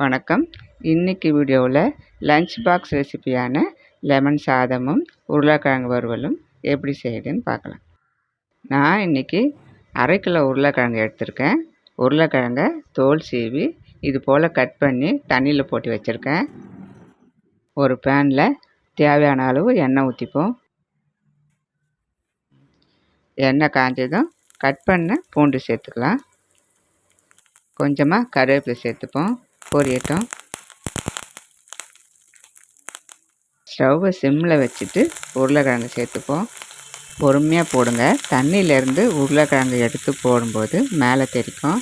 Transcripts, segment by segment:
வணக்கம். இன்னைக்கு வீடியோவில் லஞ்ச் பாக்ஸ் ரெசிபியான லெமன் சாதமும் உருளைக்கிழங்கு வறுவலும் எப்படி செய்யுதுன்னு பார்க்கலாம். நான் இன்னைக்கு 1/2 கிலோ உருளைக்கிழங்கு எடுத்திருக்கேன். உருளைக்கிழங்கை தோல் சீவி இது போல் கட் பண்ணி தண்ணியில் போட்டு வச்சுருக்கேன். ஒரு பேனில் தேவையான அளவு எண்ணெய் ஊற்றிப்போம். எண்ணெய் காஞ்சதும் கட் பண்ண பூண்டு சேர்த்துக்கலாம். கொஞ்சமாக கருவேப்பிலை சேர்த்துப்போம். பொரியட்டும். ஸ்டவ்வை சிம்மில் வச்சுட்டு உருளைக்கிழங்கு சேர்த்துப்போம். பொறுமையாக போடுங்க. தண்ணியிலேருந்து உருளைக்கிழங்கு எடுத்து போடும்போது மேலே தெரிக்கும்.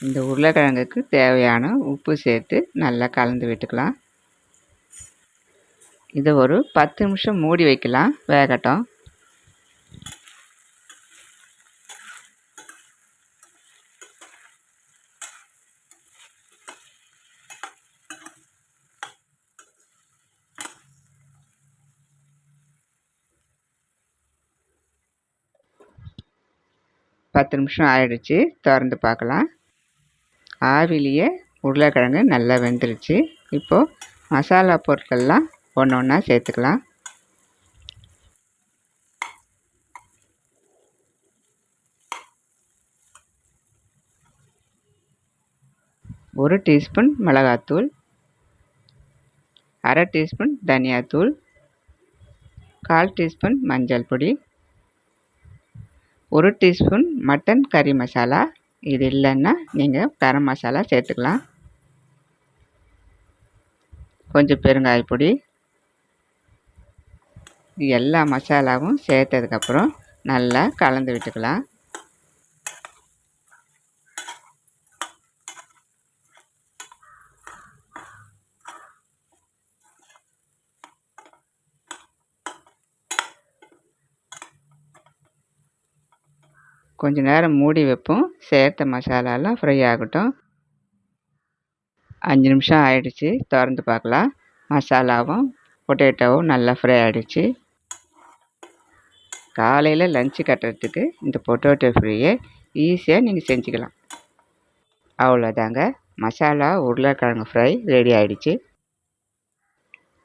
இந்த உருளைக்கிழங்குக்கு தேவையான உப்பு சேர்த்து நல்லா கலந்து விட்டுக்கலாம். இதை ஒரு 10 நிமிஷம் மூடி வைக்கலாம், வேகட்டும். பத்து நிமிஷம் ஆயிடுச்சு. திறந்து பார்க்கலாம். ஆவிலேயே உருளைக்கிழங்கு நல்லா வெந்துருச்சு. இப்போது மசாலா பொருட்கள்லாம் ஒன்று ஒன்றா சேர்த்துக்கலாம். ஒரு டீஸ்பூன் மிளகாத்தூள், 1/2 டீஸ்பூன் தனியாத்தூள், 1/4 டீஸ்பூன் மஞ்சள் பொடி, 1 டீஸ்பூன் மட்டன் கறி மசாலா. இது இல்லைன்னா நீங்கள் கரம் மசாலா சேர்த்துக்கலாம். கொஞ்சம் பெருங்காயப்பொடி. எல்லா மசாலாவும் சேர்த்ததுக்கப்புறம் நல்லா கலந்து விட்டுக்கலாம். கொஞ்ச நேரம் மூடி வைப்போம். சேர்த்த மசாலாலாம் ஃப்ரை ஆகட்டும். 5 நிமிஷம் ஆயிடுச்சு. திறந்து பார்க்கலாம். மசாலாவும் பொட்டேட்டோவும் நல்லா ஃப்ரை ஆகிடுச்சு. காலையில் லஞ்சு கட்டுறதுக்கு இந்த பொட்டேட்டோ ஃப்ரையை ஈஸியாக நீங்கள் செஞ்சுக்கலாம். அவ்வளோதாங்க, மசாலா உருளைக்கிழங்கு ஃப்ரை ரெடி ஆகிடுச்சு.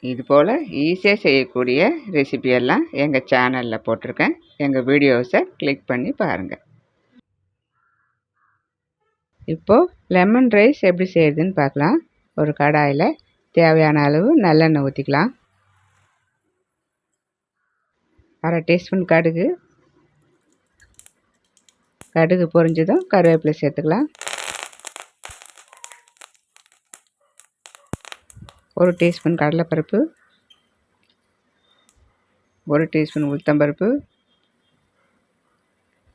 இதுபோல் ஈஸியாக செய்யக்கூடிய ரெசிபியெல்லாம் எங்கள் சேனலில் போட்டிருக்கேன். எங்கள் வீடியோஸை கிளிக் பண்ணி பாருங்கள். இப்போது லெமன் ரைஸ் எப்படி செய்யுதுன்னு பார்க்கலாம். ஒரு கடாயில் தேவையான அளவு நல்லெண்ணெய் ஊற்றிக்கலாம். 1/2 டீஸ்பூன் கடுகு பொரிஞ்சதும் கருவேப்பிலை சேர்த்துக்கலாம். 1 டீஸ்பூன் கடலைப்பருப்பு, 1 டீஸ்பூன் உளுத்தம்பருப்பு,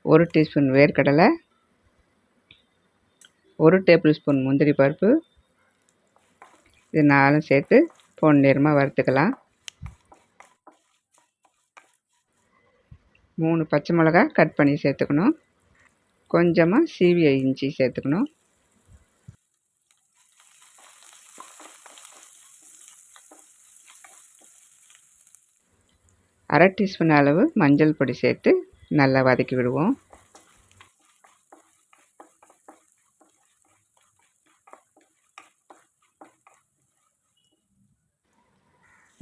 1 டீஸ்பூன் வேர்க்கடலை, 1 டேபிள் ஸ்பூன் முந்திரி பருப்பு. இது 4 சேர்த்து பொன்னிறமாக வறுத்துக்கலாம். 3 பச்சை மிளகாய் கட் பண்ணி சேர்த்துக்கணும். கொஞ்சமாக சீவிய இஞ்சி சேர்த்துக்கணும். அரை டீஸ்பூன் அளவு மஞ்சள் பொடி சேர்த்து நல்லா வதக்கி விடுவோம்.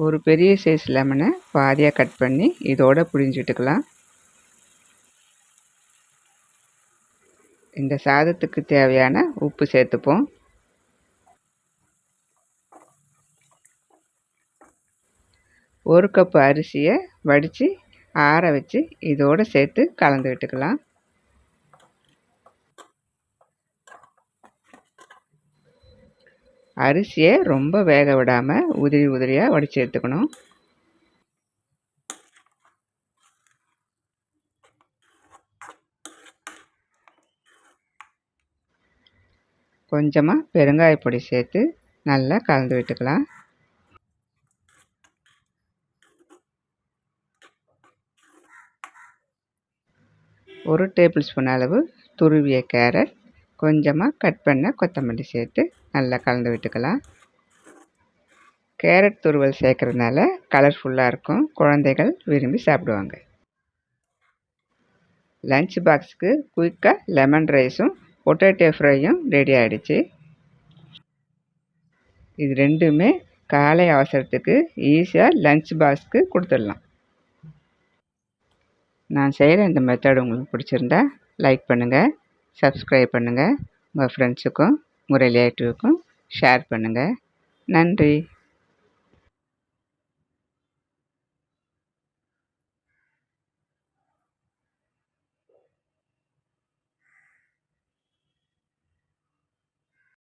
ஒரு பெரிய சைஸ் லெமனை பாதியாக கட் பண்ணி இதோட புழிஞ்சிட்டுக்கலாம். இந்த சாதத்துக்கு தேவையான உப்பு சேர்த்துப்போம். ஒரு கப்பு அரிசியை வடித்து ஆற வச்சு இதோடு சேர்த்து கலந்து விட்டுக்கலாம். அரிசியை ரொம்ப வேக விடாமல் உதிரி உதிரியாக வடித்து எடுத்துக்கணும். கொஞ்சமாக பெருங்காயப்பொடி சேர்த்து நல்லா கலந்து விட்டுக்கலாம். ஒரு டேபிள் ஸ்பூன் அளவு துருவிய கேரட், கொஞ்சமாக கட் பண்ண கொத்தமல்லி சேர்த்து நல்லா கலந்து விட்டுக்கலாம். கேரட் துருவல் சேர்க்குறதுனால கலர்ஃபுல்லாக இருக்கும். குழந்தைகள் விரும்பி சாப்பிடுவாங்க. லஞ்ச் பாக்ஸுக்கு குயிக்காக லெமன் ரைஸும் பொட்டேட்டோ ஃப்ரையும் ரெடி ஆகிடுச்சு. இது ரெண்டுமே காலை அவசரத்துக்கு ஈஸியாக லஞ்ச் பாக்ஸ்க்கு கொடுத்துடலாம். நான் செய்கிற இந்த மெத்தட் உங்களுக்கு பிடிச்சிருந்தா லைக் பண்ணுங்கள், சப்ஸ்கிரைப் பண்ணுங்கள், உங்கள் ஃப்ரெண்ட்ஸுக்கும் உங்கள் ரிலேட்டிவுக்கும் ஷேர் பண்ணுங்கள். நன்றி.